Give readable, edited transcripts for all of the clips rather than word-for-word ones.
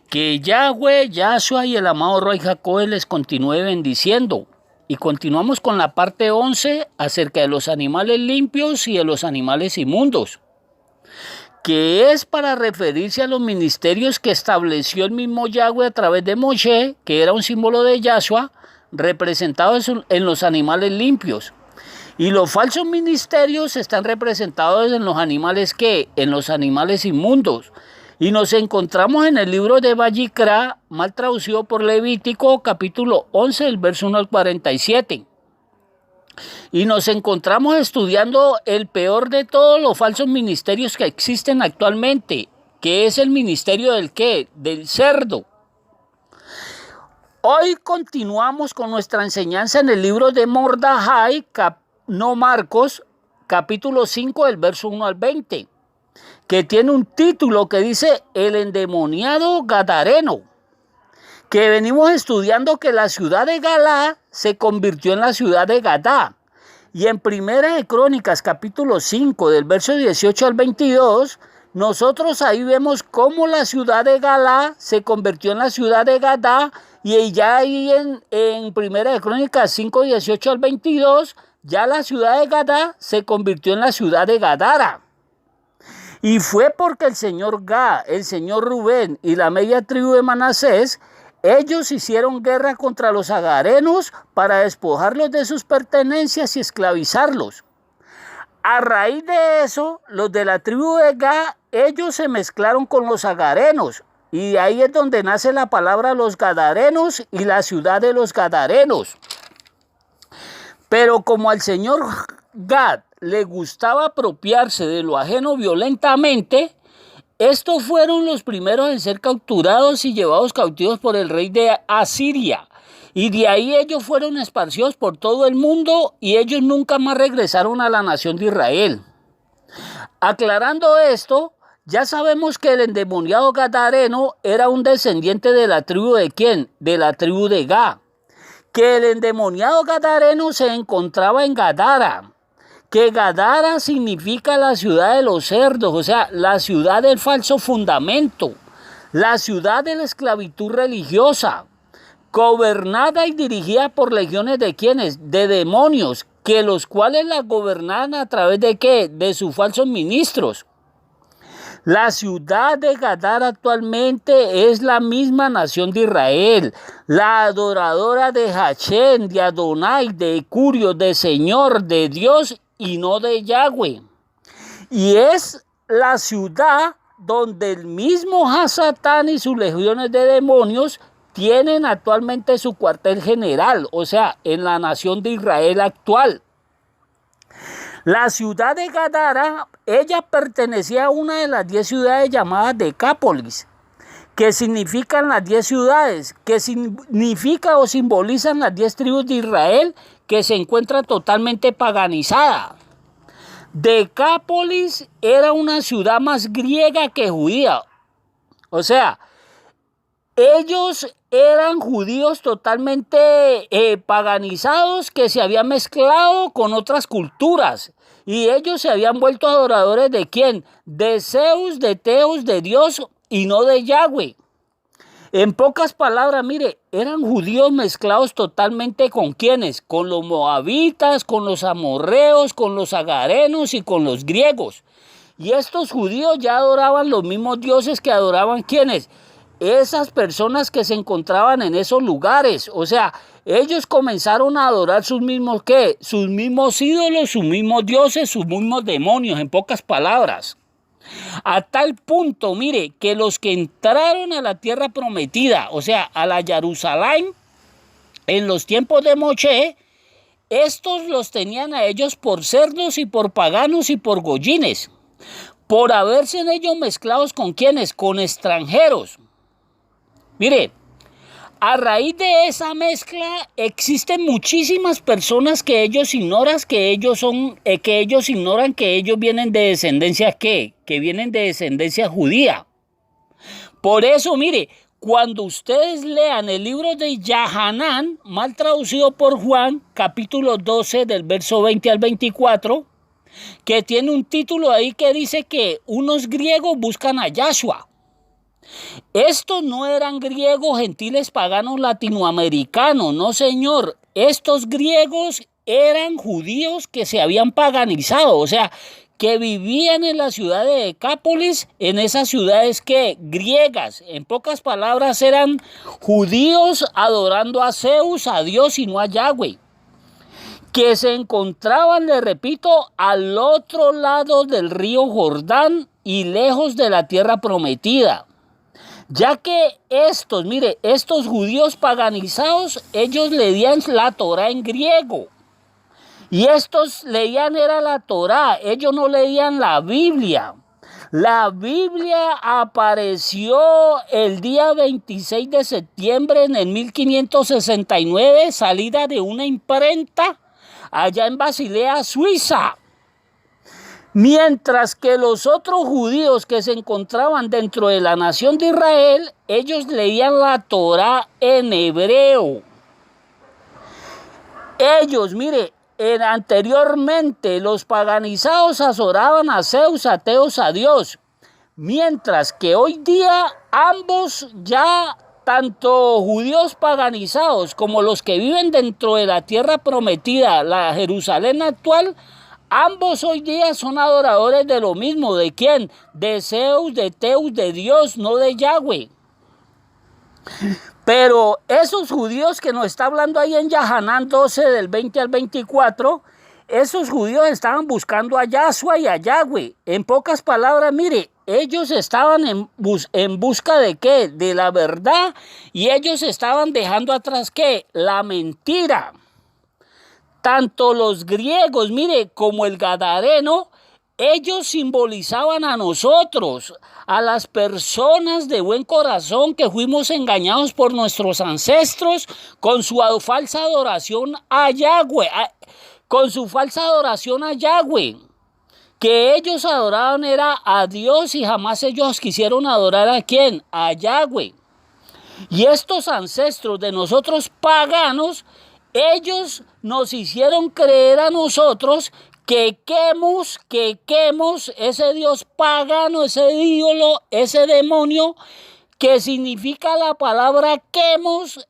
Que Yahweh, Yahshua y el amado Rey Jacob les continúe bendiciendo. Y continuamos con la parte 11 acerca de los animales limpios y de los animales inmundos, que es para referirse a los ministerios que estableció el mismo Yahweh a través de Moshe, que era un símbolo de Yahshua, representados en los animales limpios. Y los falsos ministerios están representados en los animales ¿qué? En los animales inmundos. Y nos encontramos en el libro de Vayikra, mal traducido por Levítico, capítulo 11, del verso 1 al 47. Y nos encontramos estudiando el peor de todos los falsos ministerios que existen actualmente, que es el ministerio del ¿qué? Del cerdo. Hoy continuamos con nuestra enseñanza en el libro de Mordajai, no Marcos, capítulo 5, del verso 1 al 20. Que tiene un título que dice El endemoniado gadareno, que venimos estudiando que la ciudad de Galá se convirtió en la ciudad de Gadá. Y en Primera de Crónicas, capítulo 5, del verso 18 al 22, nosotros ahí vemos cómo la ciudad de Galá se convirtió en la ciudad de Gadá, y ya ahí en Primera de Crónicas 5, 18 al 22, ya la ciudad de Gadá se convirtió en la ciudad de Gadara. Y fue porque el señor Gad, el señor Rubén y la media tribu de Manasés, ellos hicieron guerra contra los agarenos para despojarlos de sus pertenencias y esclavizarlos. A raíz de eso, los de la tribu de Gad, ellos se mezclaron con los agarenos. Y ahí es donde nace la palabra los gadarenos y la ciudad de los gadarenos. Pero como al señor Gad le gustaba apropiarse de lo ajeno violentamente, estos fueron los primeros en ser capturados y llevados cautivos por el rey de Asiria. Y de ahí ellos fueron esparcidos por todo el mundo y ellos nunca más regresaron a la nación de Israel. Aclarando esto, ya sabemos que el endemoniado gadareno era un descendiente de la tribu de ¿quién? De la tribu de Gad. Que el endemoniado gadareno se encontraba en Gadara, que Gadara significa la ciudad de los cerdos, o sea, la ciudad del falso fundamento, la ciudad de la esclavitud religiosa, gobernada y dirigida por legiones de ¿quiénes? De demonios, que los cuales la gobernaban a través de ¿qué? De sus falsos ministros. La ciudad de Gadara actualmente es la misma nación de Israel, la adoradora de Hashem, de Adonai, de Curio, de Señor, de Dios y no de Yahweh. Y es la ciudad donde el mismo Hasatán y sus legiones de demonios tienen actualmente su cuartel general, o sea, en la nación de Israel actual. La ciudad de Gadara, ella pertenecía a una de las 10 ciudades llamadas Decápolis, que significan las 10 ciudades, que significa o simbolizan las 10 tribus de Israel, que se encuentra totalmente paganizada. Decápolis era una ciudad más griega que judía, o sea, ellos eran judíos totalmente paganizados que se habían mezclado con otras culturas. Y ellos se habían vuelto adoradores ¿de quién? De Zeus, de Teos, de Dios y no de Yahweh. En pocas palabras, mire, eran judíos mezclados totalmente ¿con quiénes? Con los moabitas, con los amorreos, con los agarenos y con los griegos. Y estos judíos ya adoraban los mismos dioses que adoraban ¿quiénes? Esas personas que se encontraban en esos lugares. O sea, ellos comenzaron a adorar sus mismos ¿qué? Sus mismos ídolos, sus mismos dioses, sus mismos demonios, en pocas palabras. A tal punto, mire, que los que entraron a la tierra prometida, o sea, a la Jerusalén, en los tiempos de Moshe, estos los tenían a ellos por cerdos y por paganos y por goyines, por haberse en ellos mezclados ¿con quiénes? Con extranjeros. Mire, a raíz de esa mezcla existen muchísimas personas que ellos ignoran que ellos vienen de descendencia ¿qué? Que vienen de descendencia judía. Por eso, mire, cuando ustedes lean el libro de Yahanán, mal traducido por Juan, capítulo 12, del verso 20 al 24, que tiene un título ahí que dice que unos griegos buscan a Yahshua. Estos no eran griegos gentiles paganos latinoamericanos, no señor. Estos griegos eran judíos que se habían paganizado, o sea, que vivían en la ciudad de Decápolis, en esas ciudades que griegas, en pocas palabras eran judíos adorando a Zeus, a Dios y no a Yahweh, que se encontraban, le repito, al otro lado del río Jordán y lejos de la tierra prometida. Ya que estos judíos paganizados, ellos leían la Torá en griego. Y estos leían era la Torá, ellos no leían la Biblia. La Biblia apareció el día 26 de septiembre en el 1569, salida de una imprenta allá en Basilea, Suiza. Mientras que los otros judíos que se encontraban dentro de la nación de Israel, ellos leían la Torá en hebreo. Ellos, anteriormente los paganizados adoraban a Zeus, ateos a Dios, mientras que hoy día ambos ya, tanto judíos paganizados como los que viven dentro de la tierra prometida, la Jerusalén actual, ambos hoy día son adoradores de lo mismo. ¿De quién? De Zeus, de Teus, de Dios, no de Yahweh. Pero esos judíos que nos está hablando ahí en Yahanán 12 del 20 al 24, esos judíos estaban buscando a Yahshua y a Yahweh. En pocas palabras, ellos estaban en busca de ¿qué? De la verdad, y ellos estaban dejando atrás ¿qué? La mentira. Tanto los griegos, como el gadareno, ellos simbolizaban a nosotros, a las personas de buen corazón que fuimos engañados por nuestros ancestros con su falsa adoración a Yahweh, que ellos adoraban era a Dios y jamás ellos quisieron adorar ¿a quién? A Yahweh. Y estos ancestros de nosotros paganos, ellos nos hicieron creer a nosotros que quemos ese Dios pagano, ese ídolo, ese demonio, que significa la palabra quemos,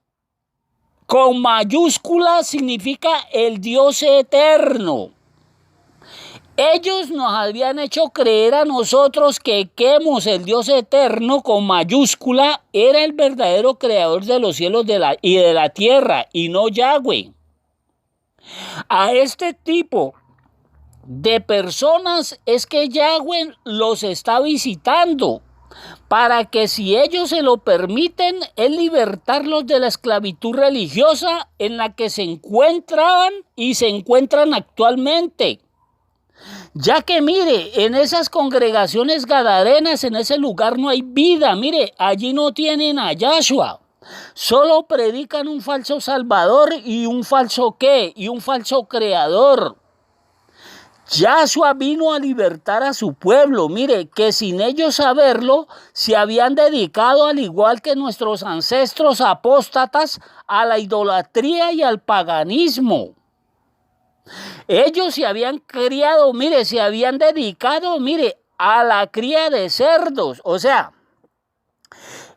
con mayúscula significa el Dios eterno. Ellos nos habían hecho creer a nosotros que Quemos, el Dios eterno, con mayúscula, era el verdadero creador de los cielos y de la tierra, y no Yahweh. A este tipo de personas es que Yahweh los está visitando, para que si ellos se lo permiten, Él libertarlos de la esclavitud religiosa en la que se encontraban y se encuentran actualmente. Ya que en esas congregaciones gadarenas, en ese lugar no hay vida, allí no tienen a Yahshua. Solo predican un falso salvador y un falso ¿qué? Y un falso creador. Yahshua vino a libertar a su pueblo, que sin ellos saberlo, se habían dedicado, al igual que nuestros ancestros apóstatas, a la idolatría y al paganismo. Ellos se habían criado, se habían dedicado, a la cría de cerdos. O sea,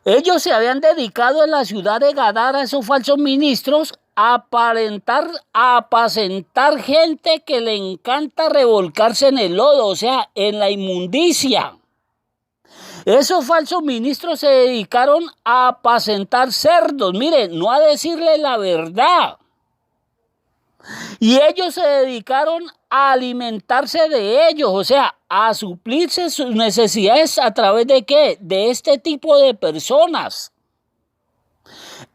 ellos se habían dedicado en la ciudad de Gadara, a esos falsos ministros, a apacentar gente que le encanta revolcarse en el lodo, o sea, en la inmundicia. Esos falsos ministros se dedicaron a apacentar cerdos, no a decirle la verdad. Y ellos se dedicaron a alimentarse de ellos, o sea, a suplirse sus necesidades a través de ¿qué? De este tipo de personas.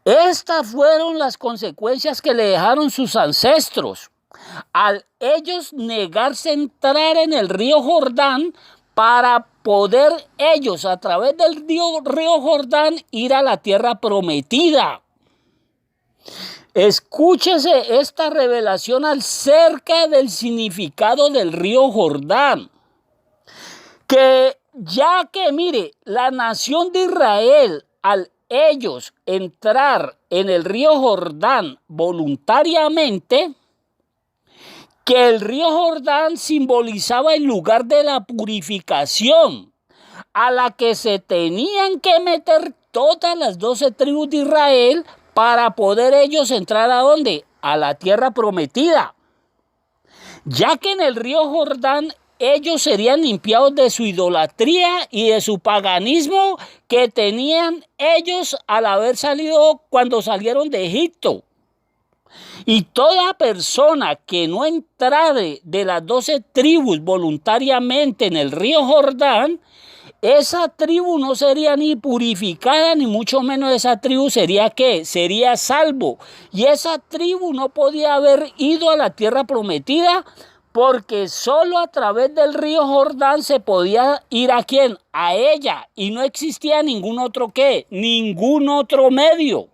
Estas fueron las consecuencias que le dejaron sus ancestros, al ellos negarse a entrar en el río Jordán para poder ellos, a través del río Jordán, ir a la tierra prometida. Escúchese esta revelación acerca del significado del río Jordán. Que ya que, la nación de Israel, al ellos entrar en el río Jordán voluntariamente, que el río Jordán simbolizaba el lugar de la purificación, a la que se tenían que meter todas las 12 tribus de Israel para poder ellos entrar ¿a dónde? A la tierra prometida. Ya que en el río Jordán ellos serían limpiados de su idolatría y de su paganismo que tenían ellos al haber salido cuando salieron de Egipto. Y toda persona que no entrare de las 12 tribus voluntariamente en el río Jordán, esa tribu no sería ni purificada, ni mucho menos esa tribu sería ¿qué? Sería salvo. Y esa tribu no podía haber ido a la tierra prometida porque solo a través del río Jordán se podía ir ¿a quién? A ella. Y no existía ningún otro ¿qué? Ningún otro medio.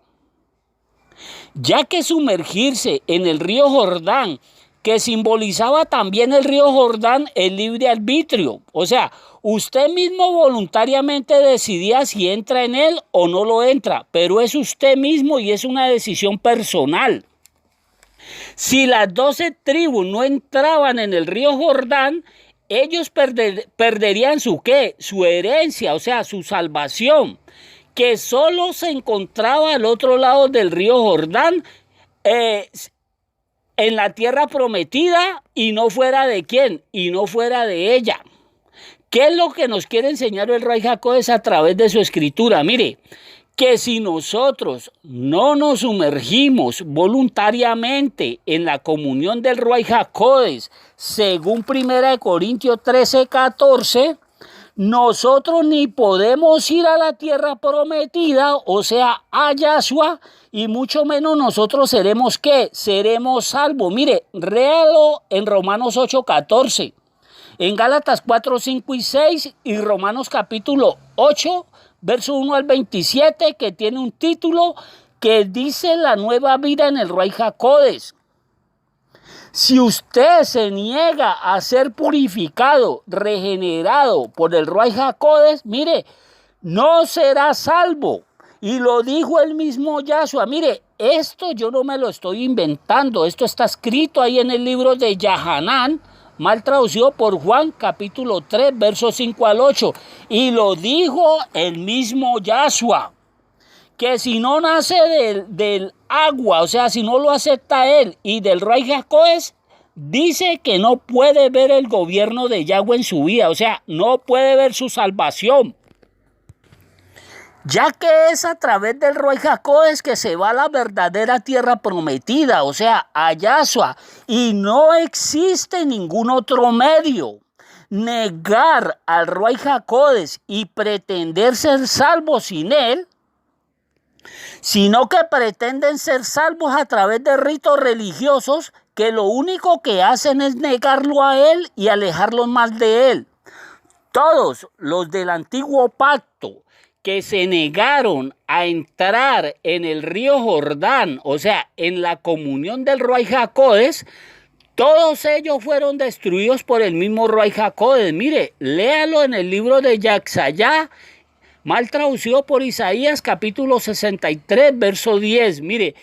Ya que sumergirse en el río Jordán, que simbolizaba también el río Jordán, el libre arbitrio. O sea, usted mismo voluntariamente decidía si entra en él o no lo entra, pero es usted mismo y es una decisión personal. Si las 12 tribus no entraban en el río Jordán, ellos perderían su ¿qué? Su herencia, o sea, su salvación, que solo se encontraba al otro lado del río Jordán, en la tierra prometida, y no fuera de quién, y no fuera de ella. ¿Qué es lo que nos quiere enseñar el Ruach HaKodesh a través de su escritura? Mire, que si nosotros no nos sumergimos voluntariamente en la comunión del Ruach HaKodesh, según 1 Corintios 13:14, nosotros ni podemos ir a la tierra prometida, o sea, a Yahshua, y mucho menos nosotros seremos ¿qué? Seremos salvos. Mire, léalo en Romanos 8:14, en Gálatas 4, 5 y 6 y Romanos capítulo 8, verso 1 al 27, que tiene un título que dice la nueva vida en el Ruach HaKodesh. Si usted se niega a ser purificado, regenerado por el Ruach HaKodesh, mire, no será salvo. Y lo dijo el mismo Yahshua. Mire, esto yo no me lo estoy inventando. Esto está escrito ahí en el libro de Yahanán, mal traducido por Juan, capítulo 3, versos 5 al 8. Y lo dijo el mismo Yahshua, que si no nace del agua, o sea, si no lo acepta él, y del Ruach HaKodesh, dice que no puede ver el gobierno de Yahweh en su vida, o sea, no puede ver su salvación. Ya que es a través del Ruach HaKodesh que se va a la verdadera tierra prometida, o sea, a Yahshua, y no existe ningún otro medio. Negar al Ruach HaKodesh y pretender ser salvo sin él, sino que pretenden ser salvos a través de ritos religiosos que lo único que hacen es negarlo a él y alejarlos más de él. Todos los del antiguo pacto que se negaron a entrar en el río Jordán, o sea, en la comunión del Ruach HaKodesh, todos ellos fueron destruidos por el mismo Ruach HaKodesh. Mire, léalo en el libro de Yaxayá, mal traducido por Isaías, capítulo 63, verso 10. Mire,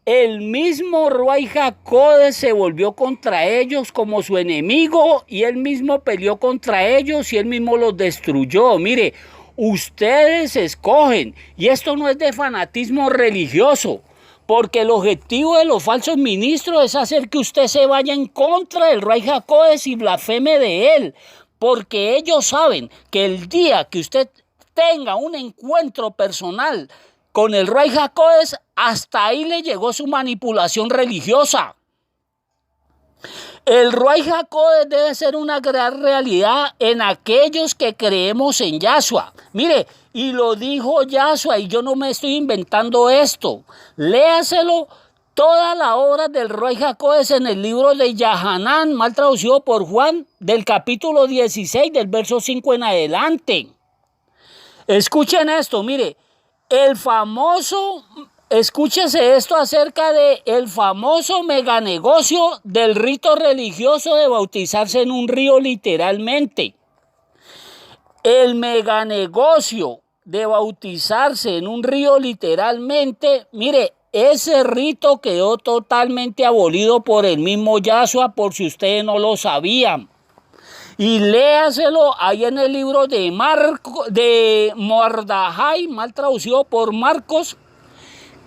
el mismo Ruach HaKodesh se volvió contra ellos como su enemigo y él mismo peleó contra ellos y él mismo los destruyó. Mire, ustedes escogen, y esto no es de fanatismo religioso, porque el objetivo de los falsos ministros es hacer que usted se vaya en contra del Ruach HaKodesh y blasfeme de él, porque ellos saben que el día que usted tenga un encuentro personal con el Ruach HaKodesh, hasta ahí le llegó su manipulación religiosa. El Ruach HaKodesh debe ser una gran realidad en aquellos que creemos en Yahshua. Mire, y lo dijo Yahshua, y yo no me estoy inventando esto. Léaselo toda la obra del Ruach HaKodesh en el libro de Yahanán, mal traducido por Juan, del capítulo 16, del verso 5 en adelante. Escuchen esto, mire, escúchese esto acerca del famoso meganegocio del rito religioso de bautizarse en un río literalmente. El meganegocio de bautizarse en un río literalmente, mire, ese rito quedó totalmente abolido por el mismo Yahshua, por si ustedes no lo sabían. Y léaselo ahí en el libro de Mordajai, mal traducido por Marcos,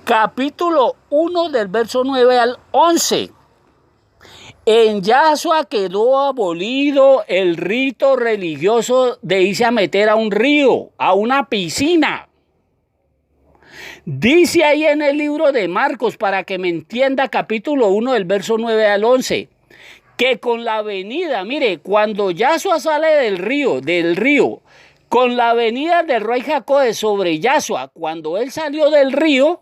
capítulo 1 del verso 9 al 11. En Yahshua quedó abolido el rito religioso de irse a meter a un río, a una piscina. Dice ahí en el libro de Marcos, para que me entienda, capítulo 1 del verso 9 al 11, que con la venida, mire, cuando Yahshua sale del río, con la venida del rey Jacob sobre Yahshua, cuando él salió del río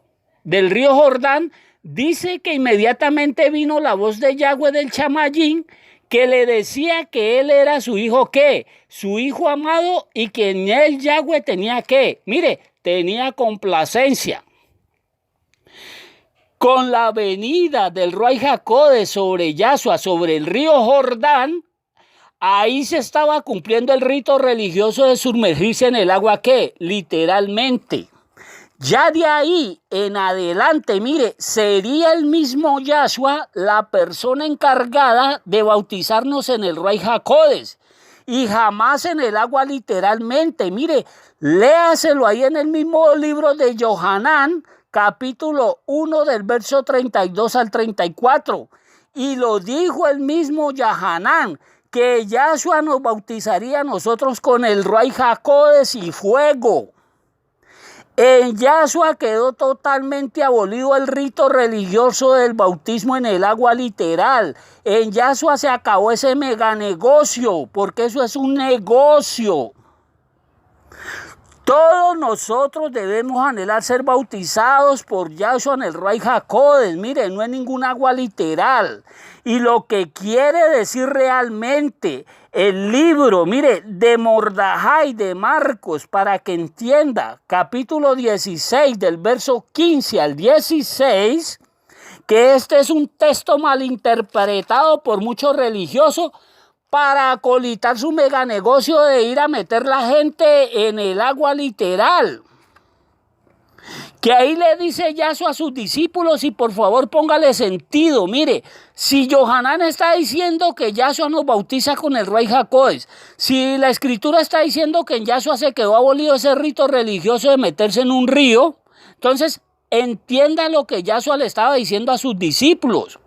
Jordán, dice que inmediatamente vino la voz de Yahweh del Chamayín, que le decía que él era su hijo, ¿qué? Su hijo amado, y que en él Yahweh tenía, ¿qué? Mire, tenía complacencia. Con la venida del rey Jacob sobre Yahshua, sobre el río Jordán, ahí se estaba cumpliendo el rito religioso de sumergirse en el agua, ¿qué? Literalmente. Ya de ahí en adelante, mire, sería el mismo Yahshua la persona encargada de bautizarnos en el Ruach HaKodesh y jamás en el agua literalmente. Mire, léaselo ahí en el mismo libro de Yohanan, capítulo 1 del verso 32 al 34. Y lo dijo el mismo Yohanan, que Yahshua nos bautizaría a nosotros con el Ruach HaKodesh y fuego. En Yahshua quedó totalmente abolido el rito religioso del bautismo en el agua literal. En Yahshua se acabó ese mega negocio, porque eso es un negocio. Todos nosotros debemos anhelar ser bautizados por Yahshua en el Ruach HaKodesh. Mire, no es ningún agua literal. Y lo que quiere decir realmente el libro, mire, de Mordajai, de Marcos, para que entienda, capítulo 16, del verso 15 al 16, que este es un texto malinterpretado por muchos religiosos para acolitar su mega negocio de ir a meter la gente en el agua literal. Que ahí le dice Yahshua a sus discípulos, y por favor póngale sentido. Mire, si Yohanan está diciendo que Yahshua nos bautiza con el Ruach HaKodesh, si la escritura está diciendo que en Yahshua se quedó abolido ese rito religioso de meterse en un río, entonces entienda lo que Yahshua le estaba diciendo a sus discípulos.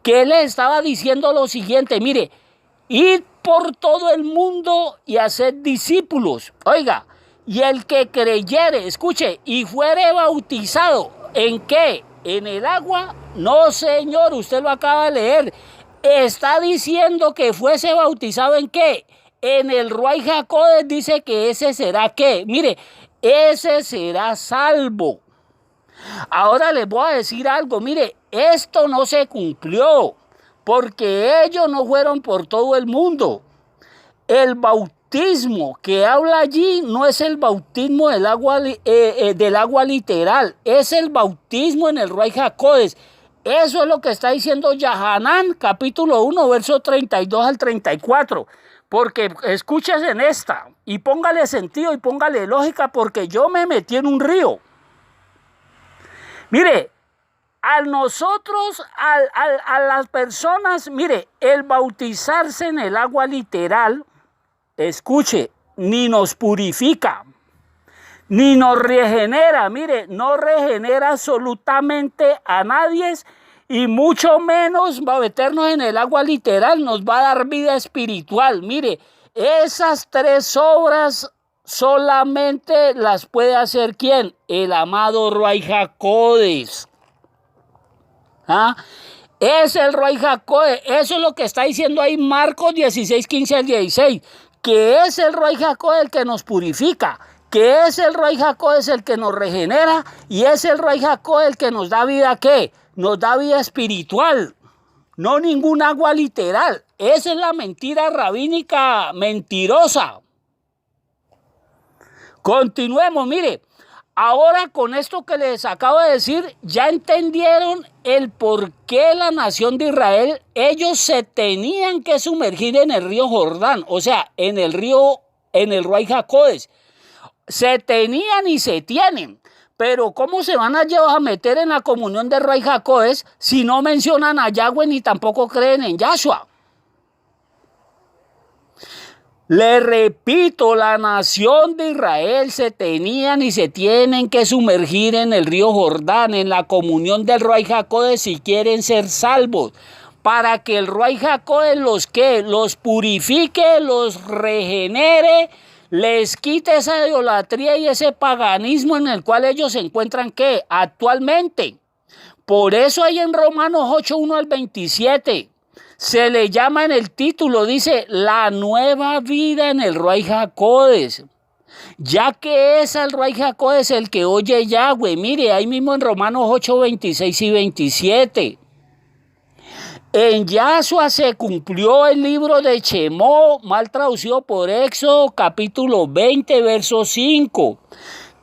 Que él les estaba diciendo lo siguiente, mire, id por todo el mundo y haced discípulos. Oiga, y el que creyere, escuche, y fuere bautizado, ¿en qué? ¿En el agua? No, señor, usted lo acaba de leer. Está diciendo que fuese bautizado ¿en qué? En el Ruach HaKodesh. Dice que ese será ¿qué? Mire, ese será salvo. Ahora les voy a decir algo, mire, esto no se cumplió, porque ellos no fueron por todo el mundo. El bautismo que habla allí no es el bautismo del agua literal, es el bautismo en el Ruach HaKodesh. Eso es lo que está diciendo Yohanan, capítulo 1, verso 32 al 34. Porque escúchese en esta y póngale sentido y póngale lógica, porque yo me metí en un río. Mire, a nosotros, a las personas, mire, el bautizarse en el agua literal, escuche, ni nos purifica, ni nos regenera. Mire, no regenera absolutamente a nadie, y mucho menos va a meternos en el agua literal, nos va a dar vida espiritual. Mire, esas tres obras solamente las puede hacer ¿quién? El amado Ruach HaKodesh. ¿Ah? Es el Ruach HaKodesh. Eso es lo que está diciendo ahí Marcos 16, 15 al 16. Que es el Ruach HaKodesh el que nos purifica. Que es el Ruach HaKodesh el que nos regenera. Y es el Ruach HaKodesh el que nos da vida, ¿qué? Nos da vida espiritual. No ningún agua literal. Esa es la mentira rabínica mentirosa. Continuemos, mire. Ahora con esto que les acabo de decir, ya entendieron el por qué la nación de Israel, ellos se tenían que sumergir en el río Jordán, o sea, en el Ruach HaKodesh. Se tenían y se tienen, pero ¿cómo se van a meter en la comunión del Ruach HaKodesh si no mencionan a Yahweh ni tampoco creen en Yahshua? Le repito, la nación de Israel se tenían y se tienen que sumergir en el río Jordán, en la comunión del Ruach HaKodesh si quieren ser salvos, para que el Ruach HaKodesh los purifique, los regenere, les quite esa idolatría y ese paganismo en el cual ellos se encuentran actualmente. Por eso hay en Romanos 8, 1 al 27. Se le llama en el título, dice, la nueva vida en el Ruach HaKodesh. Ya que es el Ruach HaKodesh el que oye Yahweh. Mire, ahí mismo en Romanos 8, 26 y 27. En Yahshua se cumplió el libro de Shemó, mal traducido por Éxodo, capítulo 20, verso 5.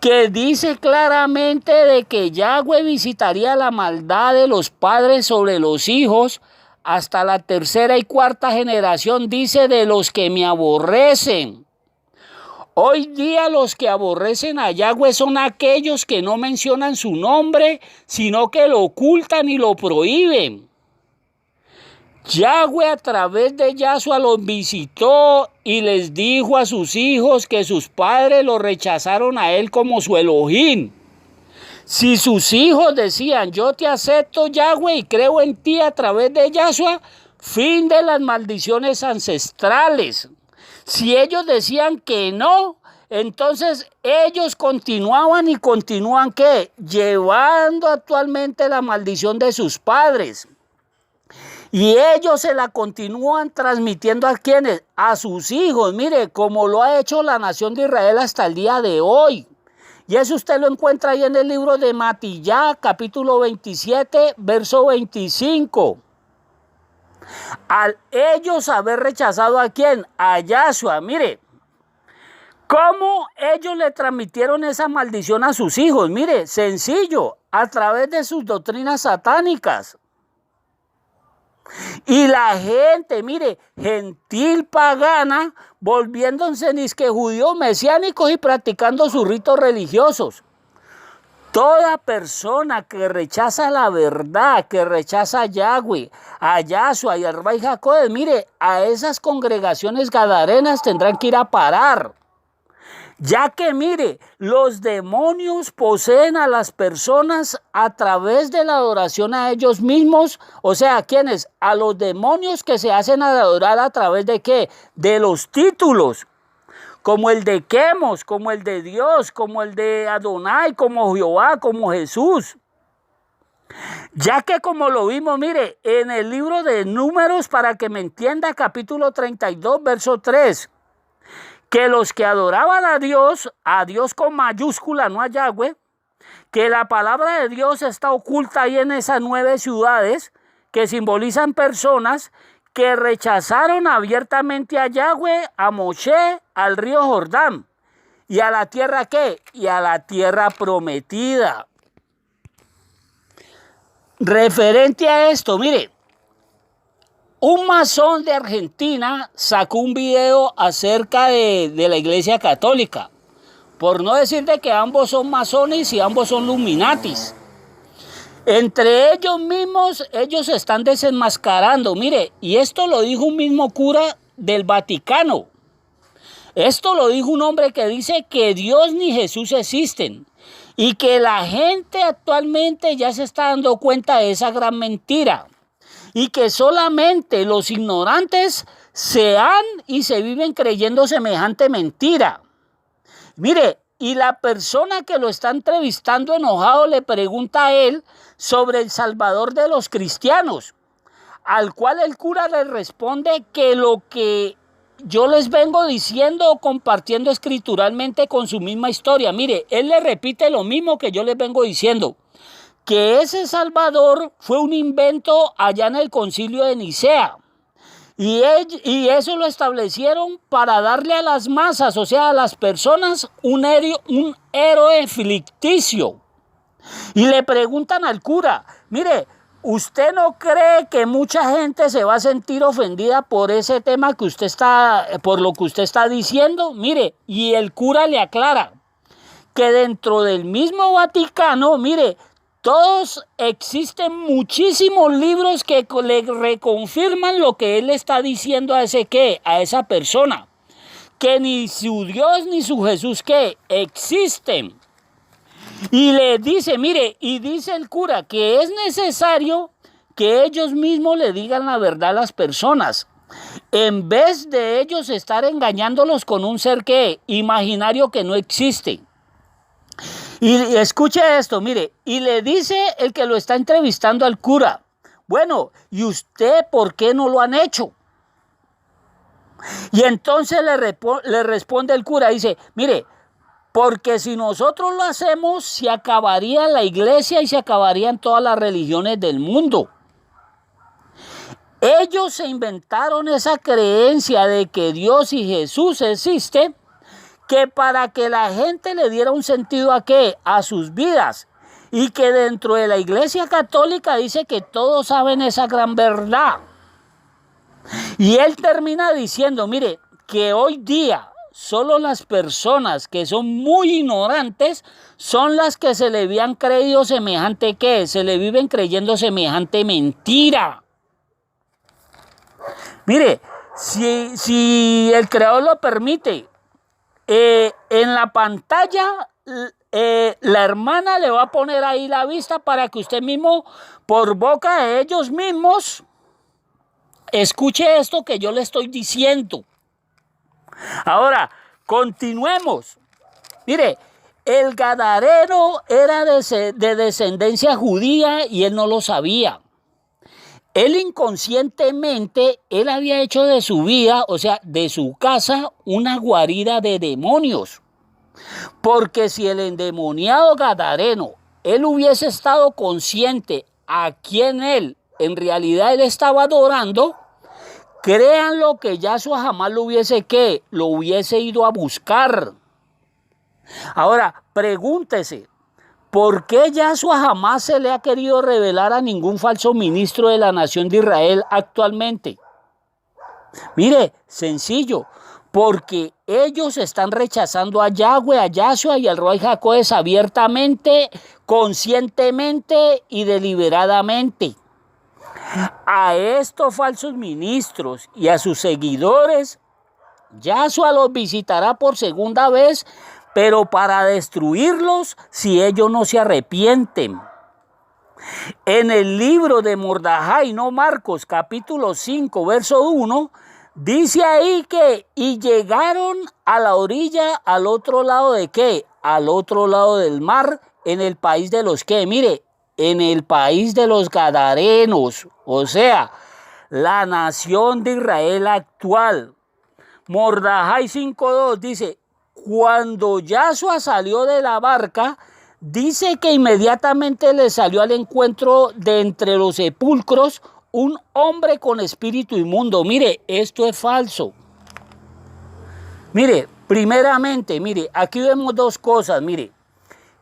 Que dice claramente de que Yahweh visitaría la maldad de los padres sobre los hijos hasta la tercera y cuarta generación, dice, de los que me aborrecen. Hoy día los que aborrecen a Yahweh son aquellos que no mencionan su nombre, sino que lo ocultan y lo prohíben. Yahweh a través de Yahshua los visitó y les dijo a sus hijos que sus padres lo rechazaron a él como su Elohim. Si sus hijos decían, yo te acepto Yahweh y creo en ti a través de Yahshua, fin de las maldiciones ancestrales. Si ellos decían que no, entonces ellos continuaban y continúan ¿qué? Llevando actualmente la maldición de sus padres. Y ellos se la continúan transmitiendo a quienes, a sus hijos, mire, como lo ha hecho la nación de Israel hasta el día de hoy. Y eso usted lo encuentra ahí en el libro de Matillá, capítulo 27, verso 25. Al ellos haber rechazado ¿a quién? A Yahshua. Mire, ¿cómo ellos le transmitieron esa maldición a sus hijos? Mire, sencillo, a través de sus doctrinas satánicas. Y la gente, mire, gentil pagana, volviéndose nisque judíos mesiánicos y practicando sus ritos religiosos. Toda persona que rechaza la verdad, que rechaza a Yahweh, a Yahshua y al Ruach HaKodesh, mire, a esas congregaciones gadarenas tendrán que ir a parar. Ya que, mire, los demonios poseen a las personas a través de la adoración a ellos mismos. O sea, ¿a quiénes? A los demonios que se hacen adorar a través de ¿qué? De los títulos. Como el de Quemos, como el de Dios, como el de Adonai, como Jehová, como Jesús. Ya que como lo vimos, mire, en el libro de Números, para que me entienda, capítulo 32, verso 3. Que los que adoraban a Dios con mayúscula, no a Yahweh, que la palabra de Dios está oculta ahí en esas 9 ciudades que simbolizan personas que rechazaron abiertamente a Yahweh, a Moshe, al río Jordán. ¿Y a la tierra qué? Y a la tierra prometida. Referente a esto, mire, un masón de Argentina sacó un video acerca de la Iglesia Católica, por no decir de que ambos son masones y ambos son luminatis. Entre ellos mismos, ellos se están desenmascarando. Mire, y esto lo dijo un mismo cura del Vaticano. Esto lo dijo un hombre que dice que Dios ni Jesús existen y que la gente actualmente ya se está dando cuenta de esa gran mentira. Y que solamente los ignorantes se han y se viven creyendo semejante mentira. Mire, y la persona que lo está entrevistando enojado le pregunta a él sobre el Salvador de los cristianos, al cual el cura le responde que lo que yo les vengo diciendo o compartiendo escrituralmente con su misma historia. Mire, él le repite lo mismo que yo les vengo diciendo, que ese Salvador fue un invento allá en el concilio de Nicea. Y eso lo establecieron para darle a las masas, o sea, a las personas, un héroe ficticio. Y le preguntan al cura, mire, ¿usted no cree que mucha gente se va a sentir ofendida por ese tema por lo que usted está diciendo? Mire, y el cura le aclara que dentro del mismo Vaticano, mire, existen muchísimos libros que le reconfirman lo que él está diciendo a esa persona. que ni su Dios ni su Jesús que existen. Y le dice, mire, y dice el cura que es necesario que ellos mismos le digan la verdad a las personas, en vez de ellos estar engañándolos con un ser que imaginario que no existe. Y escuche esto, mire, y le dice el que lo está entrevistando al cura, bueno, ¿y usted por qué no lo han hecho? Y entonces le responde el cura, dice, mire, porque si nosotros lo hacemos, se acabaría la iglesia y se acabarían todas las religiones del mundo. Ellos se inventaron esa creencia de que Dios y Jesús existen, que para que la gente le diera un sentido a qué, a sus vidas, y que dentro de la Iglesia Católica dice que todos saben esa gran verdad. Y él termina diciendo, mire, que hoy día solo las personas que son muy ignorantes son las que se le habían creído semejante ¿qué? Se le viven creyendo semejante mentira. Mire, si el creador lo permite, en la pantalla la hermana le va a poner ahí la vista para que usted mismo, por boca de ellos mismos, escuche esto que yo le estoy diciendo. Ahora, continuemos. Mire, el gadareno era de descendencia judía y él no lo sabía. Él inconscientemente, él había hecho de su vida, o sea, de su casa, una guarida de demonios. Porque si el endemoniado gadareno, él hubiese estado consciente a quien él, en realidad él estaba adorando, créanlo que Yahshua jamás lo hubiese ido a buscar. Ahora, pregúntese, ¿por qué Yahshua jamás se le ha querido revelar a ningún falso ministro de la nación de Israel actualmente? Mire, sencillo, porque ellos están rechazando a Yahweh, a Yahshua y al Ruach HaKodesh abiertamente, conscientemente y deliberadamente. A estos falsos ministros y a sus seguidores, Yahshua los visitará por segunda vez, pero para destruirlos si ellos no se arrepienten. En el libro de Mordajai, no Marcos, capítulo 5, verso 1, dice ahí que y llegaron a la orilla, al otro lado de ¿qué? Al otro lado del mar, en el país de los ¿qué? Mire, en el país de los gadarenos, o sea, la nación de Israel actual. Mordajai 5.2 dice, cuando Yahshua salió de la barca, dice que inmediatamente le salió al encuentro de entre los sepulcros un hombre con espíritu inmundo. Mire, esto es falso. Mire, primeramente, mire, aquí vemos dos cosas, mire.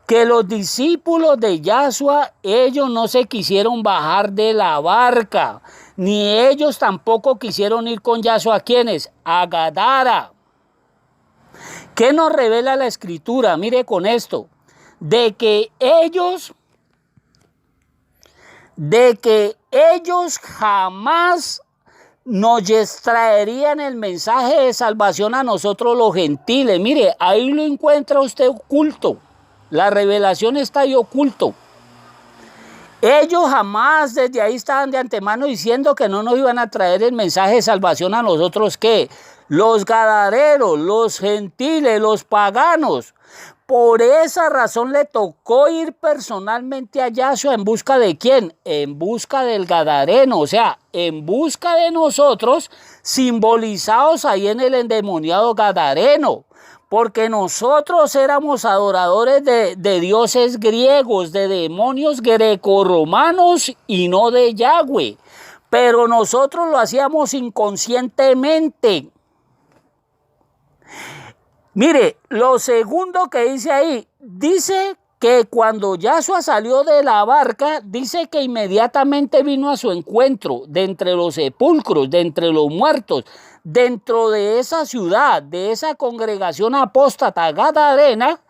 Que los discípulos de Yahshua, ellos no se quisieron bajar de la barca, ni ellos tampoco quisieron ir con Yahshua. ¿A quiénes? A Gadara. ¿Qué nos revela la Escritura? Mire con esto, de que ellos jamás nos traerían el mensaje de salvación a nosotros los gentiles. Mire, ahí lo encuentra usted oculto. La revelación está ahí oculto. Ellos jamás desde ahí estaban de antemano diciendo que no nos iban a traer el mensaje de salvación a nosotros, ¿qué? Los gadareros, los gentiles, los paganos. Por esa razón le tocó ir personalmente a Yahshua en busca de ¿quién? En busca del gadareno, o sea, en busca de nosotros, simbolizados ahí en el endemoniado gadareno. Porque nosotros éramos adoradores de dioses griegos, de demonios grecorromanos y no de Yahweh. Pero nosotros lo hacíamos inconscientemente. Mire, lo segundo que dice ahí, dice que cuando Yahshua salió de la barca, dice que inmediatamente vino a su encuentro de entre los sepulcros, de entre los muertos, dentro de esa ciudad, de esa congregación apóstata gadarena,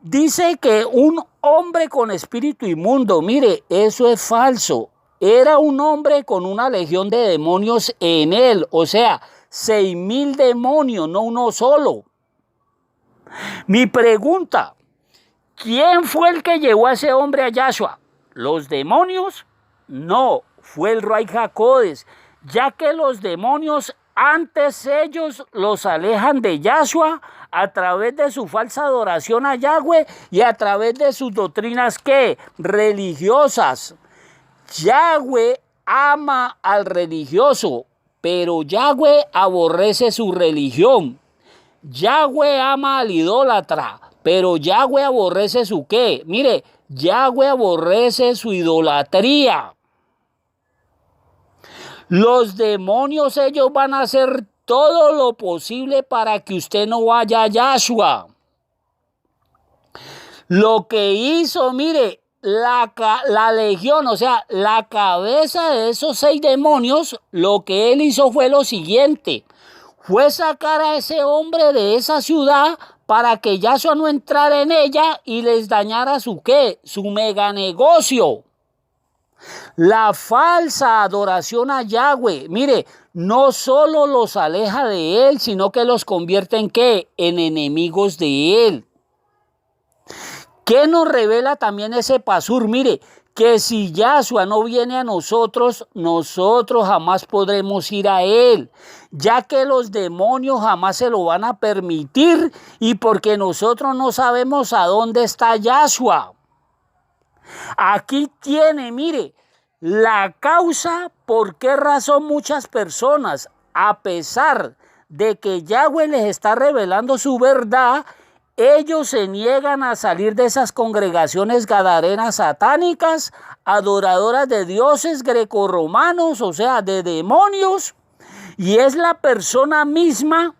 dice que un hombre con espíritu inmundo. Mire, eso es falso. Era un hombre con una legión de demonios en él, o sea, 6.000 demonios, no uno solo. Mi pregunta, ¿quién fue el que llevó a ese hombre a Yahshua? ¿Los demonios? No, fue el Ruach HaKodesh, ya que los demonios antes ellos los alejan de Yahshua a través de su falsa adoración a Yahweh y a través de sus doctrinas ¿qué? Religiosas. Yahweh ama al religioso, pero Yahweh aborrece su religión. Yahweh ama al idólatra, pero Yahweh aborrece su ¿qué? Mire, Yahweh aborrece su idolatría. Los demonios, ellos van a hacer todo lo posible para que usted no vaya a Yahshua. Lo que hizo, mire, la legión, o sea, la cabeza de esos 6 demonios, lo que él hizo fue lo siguiente. Fue sacar a ese hombre de esa ciudad para que Yahshua no entrara en ella y les dañara su ¿qué? Su mega negocio. La falsa adoración a Yahweh, mire, no solo los aleja de él, sino que los convierte en ¿qué? En enemigos de él. ¿Qué nos revela también ese pasur? Mire, que si Yahshua no viene a nosotros, nosotros jamás podremos ir a él, ya que los demonios jamás se lo van a permitir y porque nosotros no sabemos a dónde está Yahshua. Aquí tiene, mire, la causa por qué razón muchas personas, a pesar de que Yahweh les está revelando su verdad, ellos se niegan a salir de esas congregaciones gadarenas satánicas, adoradoras de dioses grecorromanos, o sea, de demonios, y es la persona misma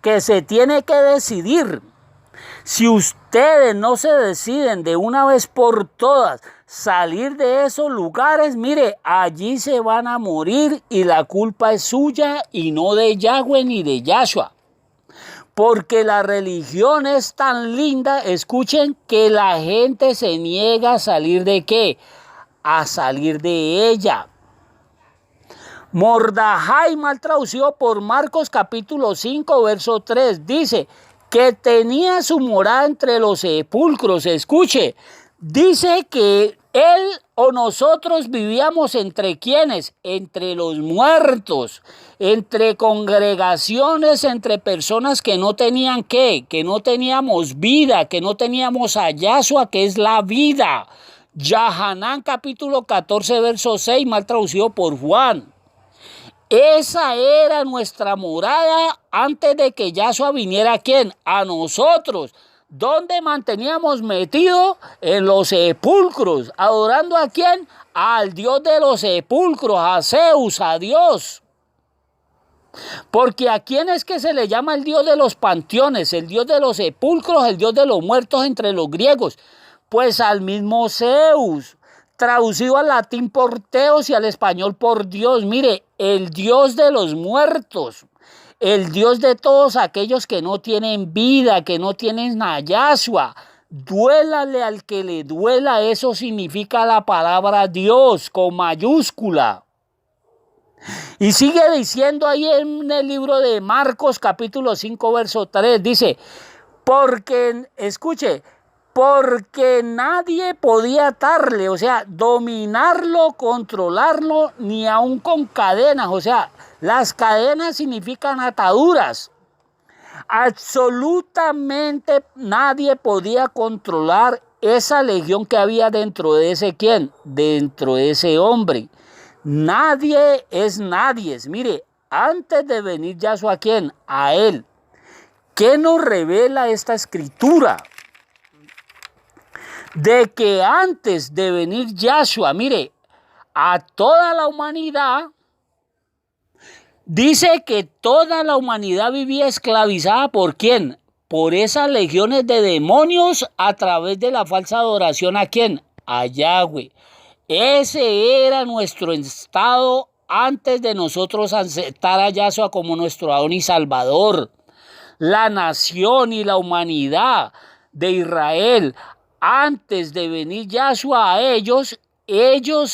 que se tiene que decidir. Si ustedes no se deciden de una vez por todas salir de esos lugares, mire, allí se van a morir y la culpa es suya y no de Yahweh ni de Yahshua. Porque la religión es tan linda, escuchen, que la gente se niega a salir de ¿qué? A salir de ella. Mordajai, mal traducido por Marcos capítulo 5, verso 3, dice que tenía su morada entre los sepulcros. Escuche, dice que él o nosotros vivíamos entre ¿quiénes? Entre los muertos, entre congregaciones, entre personas que no tenían ¿qué? Que no teníamos vida, que no teníamos a Yahshua, que es la vida. Yahanán capítulo 14, verso 6, mal traducido por Juan. Esa era nuestra morada antes de que Yahshua viniera ¿a quién? A nosotros. ¿Dónde manteníamos metido? En los sepulcros. ¿Adorando a quién? Al Dios de los sepulcros, a Zeus, a Dios. Porque ¿a quién es que se le llama el Dios de los panteones? El Dios de los sepulcros, el Dios de los muertos entre los griegos. Pues al mismo Zeus. Traducido al latín por Teos y al español por Dios. Mire, el Dios de los muertos, el Dios de todos aquellos que no tienen vida, que no tienen a Yahshua. Duélale al que le duela, eso significa la palabra Dios con mayúscula. Y sigue diciendo ahí en el libro de Marcos capítulo 5 verso 3, dice, porque, escuche, porque nadie podía atarle, o sea, dominarlo, controlarlo, ni aun con cadenas, o sea, las cadenas significan ataduras. Absolutamente nadie podía controlar esa legión que había dentro de ese ¿quién? Dentro de ese hombre. Nadie es nadie. Mire, antes de venir Yahshua, ¿a quién? A él. ¿Qué nos revela esta escritura? De que antes de venir Yahshua, mire, a toda la humanidad, dice que toda la humanidad vivía esclavizada ¿por quién? Por esas legiones de demonios a través de la falsa adoración ¿a quién? A Yahweh. Ese era nuestro estado antes de nosotros aceptar a Yahshua como nuestro Adón y Salvador. La nación y la humanidad de Israel, antes de venir Yahshua a ellos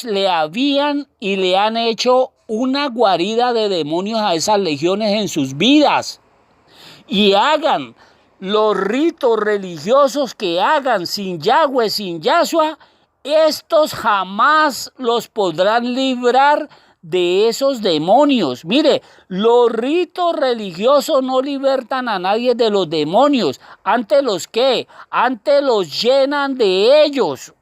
le habían y le han hecho una guarida de demonios a esas legiones en sus vidas. Y hagan los ritos religiosos que hagan sin Yahweh, sin Yahshua, estos jamás los podrán librar de esos demonios. Mire, los ritos religiosos no libertan a nadie de los demonios. ¿Ante los qué? Antes los llenan de ellos.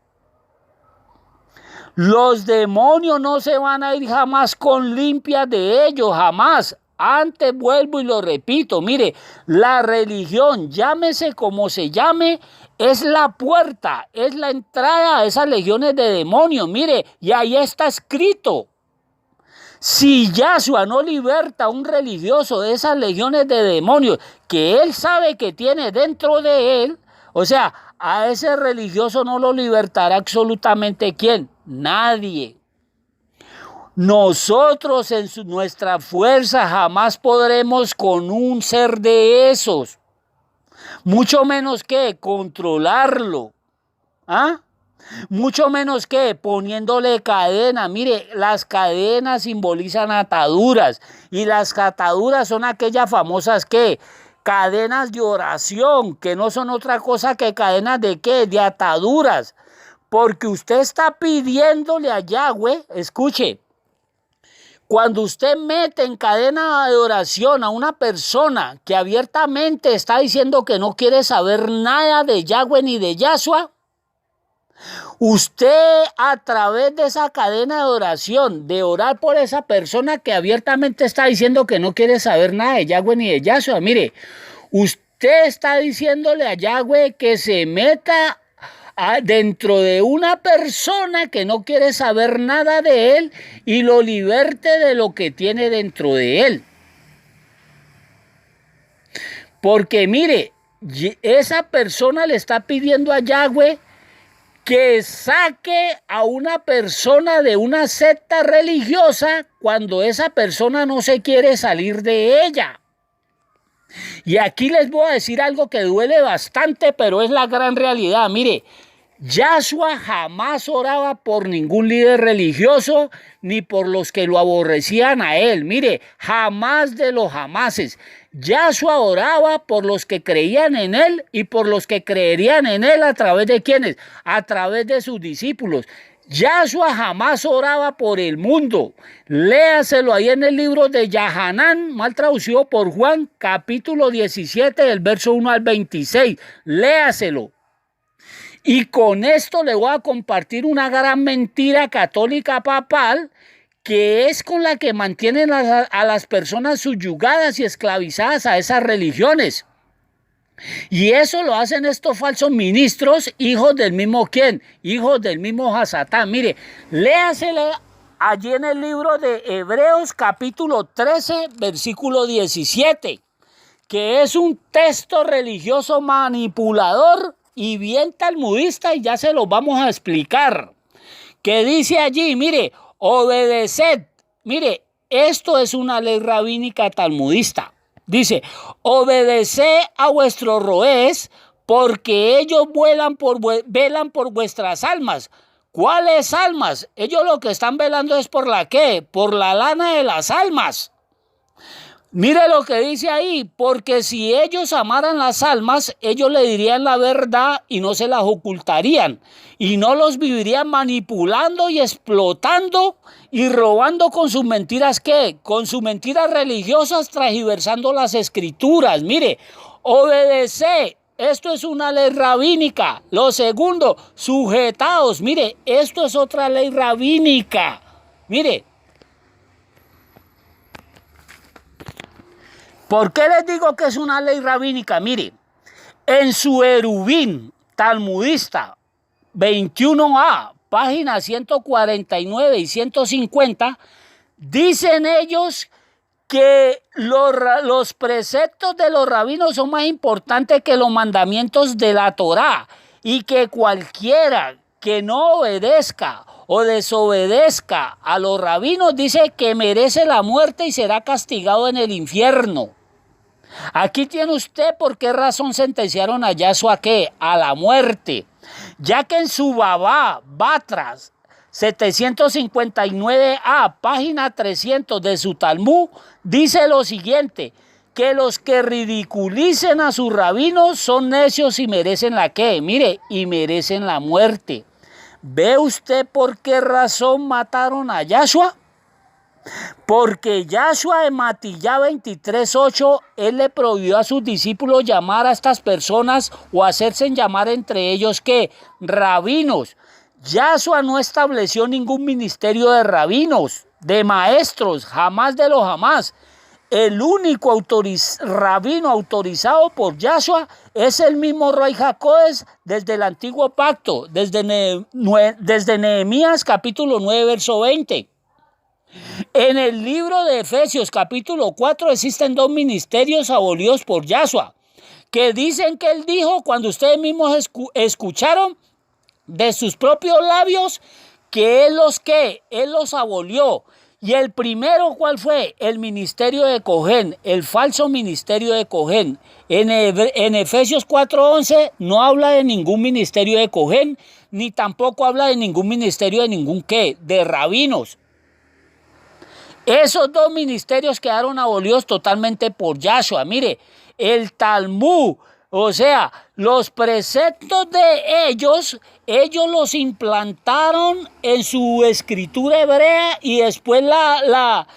Los demonios no se van a ir jamás con limpias de ellos, jamás. Antes vuelvo y lo repito, mire, la religión, llámese como se llame, es la puerta, es la entrada a esas legiones de demonios, mire, y ahí está escrito. Si Yahshua no liberta a un religioso de esas legiones de demonios que él sabe que tiene dentro de él, o sea, a ese religioso no lo libertará absolutamente ¿quién? Nadie. Nosotros en nuestra fuerza jamás podremos con un ser de esos, mucho menos que controlarlo, ¿ah? Mucho menos que poniéndole cadena. Mire, las cadenas simbolizan ataduras y las ataduras son aquellas famosas que cadenas de oración, que no son otra cosa que cadenas de qué, de ataduras, porque usted está pidiéndole a Yahweh, escuche. Cuando usted mete en cadena de oración a una persona que abiertamente está diciendo que no quiere saber nada de Yahweh ni de Yahshua, usted a través de esa cadena de oración, de orar por esa persona que abiertamente está diciendo que no quiere saber nada de Yahweh ni de Yahshua, mire, usted está diciéndole a Yahweh que se meta dentro de una persona que no quiere saber nada de él y lo liberte de lo que tiene dentro de él. Porque mire, esa persona le está pidiendo a Yahweh que saque a una persona de una secta religiosa cuando esa persona no se quiere salir de ella. Y aquí les voy a decir algo que duele bastante, pero es la gran realidad. Mire, Yahshua jamás oraba por ningún líder religioso ni por los que lo aborrecían a él. Mire, jamás de los jamases. Yahshua oraba por los que creían en él y por los que creerían en él a través de ¿quiénes? A través de sus discípulos. Yahshua jamás oraba por el mundo. Léaselo ahí en el libro de Yahanán, mal traducido por Juan, capítulo 17, del verso 1 al 26. Léaselo. Y con esto le voy a compartir una gran mentira católica papal que es con la que mantienen a las personas subyugadas y esclavizadas a esas religiones. Y eso lo hacen estos falsos ministros, hijos del mismo ¿quién? Hijos del mismo Hasatán. Mire, léaselo allí en el libro de Hebreos capítulo 13, versículo 17, que es un texto religioso manipulador y bien talmudista, y ya se los vamos a explicar. Que dice allí, mire, obedeced. Mire, esto es una ley rabínica talmudista. Dice, obedeced a vuestros roes, porque ellos velan por vuestras almas. ¿Cuáles almas? Ellos lo que están velando es por la ¿qué? Por la lana de las almas. Mire lo que dice ahí, porque si ellos amaran las almas, ellos le dirían la verdad y no se las ocultarían, y no los vivirían manipulando y explotando y robando con sus mentiras, ¿qué? Con sus mentiras religiosas, transgiversando las escrituras. Mire, obedeced. Esto es una ley rabínica. Lo segundo, sujetaos. Mire, esto es otra ley rabínica. Mire, ¿por qué les digo que es una ley rabínica? Mire, en su Erubín talmudista 21a, páginas 149 y 150, dicen ellos que los preceptos de los rabinos son más importantes que los mandamientos de la Torá y que cualquiera que no obedezca o desobedezca a los rabinos dice que merece la muerte y será castigado en el infierno. Aquí tiene usted por qué razón sentenciaron a Yahshua ¿qué? A la muerte, ya que en su Babá, Batras, 759a, página 300 de su Talmud, dice lo siguiente, que los que ridiculicen a sus rabinos son necios y merecen la ¿qué? Mire, y merecen la muerte. ¿Ve usted por qué razón mataron a Yahshua? Porque Yahshua en Matillá 23:8, él le prohibió a sus discípulos llamar a estas personas o hacerse llamar entre ellos ¿qué? Rabinos. Yahshua no estableció ningún ministerio de rabinos, de maestros, jamás de lo jamás. El único rabino autorizado por Yahshua es el mismo Rey Jacodes desde el antiguo pacto, desde Nehemías capítulo 9, verso 20. En el libro de Efesios capítulo 4 existen dos ministerios abolidos por Yahshua, que dicen que él dijo cuando ustedes mismos escucharon de sus propios labios que él los abolió. Y el primero, ¿cuál fue? El ministerio de Cohen, el falso ministerio de Cohen. En Efesios 4:11 no habla de ningún ministerio de Cohen, ni tampoco habla de ningún ministerio de ningún ¿qué? De rabinos. Esos dos ministerios quedaron abolidos totalmente por Yahshua. Mire, el Talmud, o sea, los preceptos de ellos los implantaron en su escritura hebrea y después la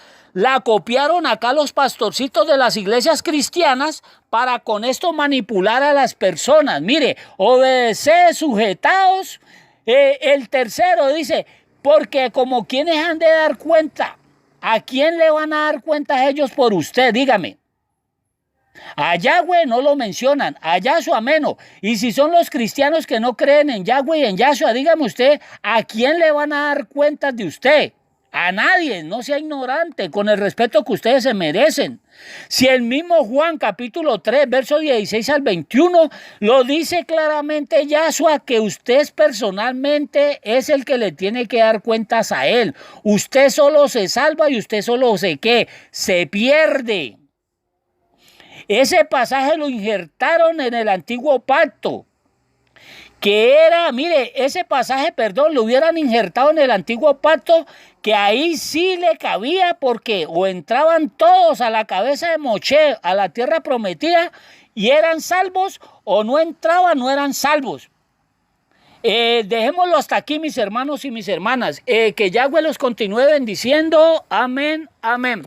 copiaron acá los pastorcitos de las iglesias cristianas para con esto manipular a las personas. Mire, obedecer, sujetaos. El tercero dice, porque como quienes han de dar cuenta, ¿a quién le van a dar cuenta ellos por usted? Dígame. A Yahweh no lo mencionan, a Yahshua menos. Y si son los cristianos que no creen en Yahweh y en Yahshua, dígame usted, ¿a quién le van a dar cuentas de usted? A nadie, no sea ignorante, con el respeto que ustedes se merecen. Si el mismo Juan capítulo 3, verso 16 al 21, lo dice claramente Yahshua, que usted personalmente es el que le tiene que dar cuentas a él. Usted solo se salva y usted solo se pierde. Ese pasaje lo injertaron en el antiguo pacto, que era, mire, ese pasaje, lo hubieran injertado en el antiguo pacto, que ahí sí le cabía, porque o entraban todos a la cabeza de Moshe, a la tierra prometida, y eran salvos, o no entraban, no eran salvos. Dejémoslo hasta aquí, mis hermanos y mis hermanas. Que Yahweh los continúe bendiciendo. Amén, amén.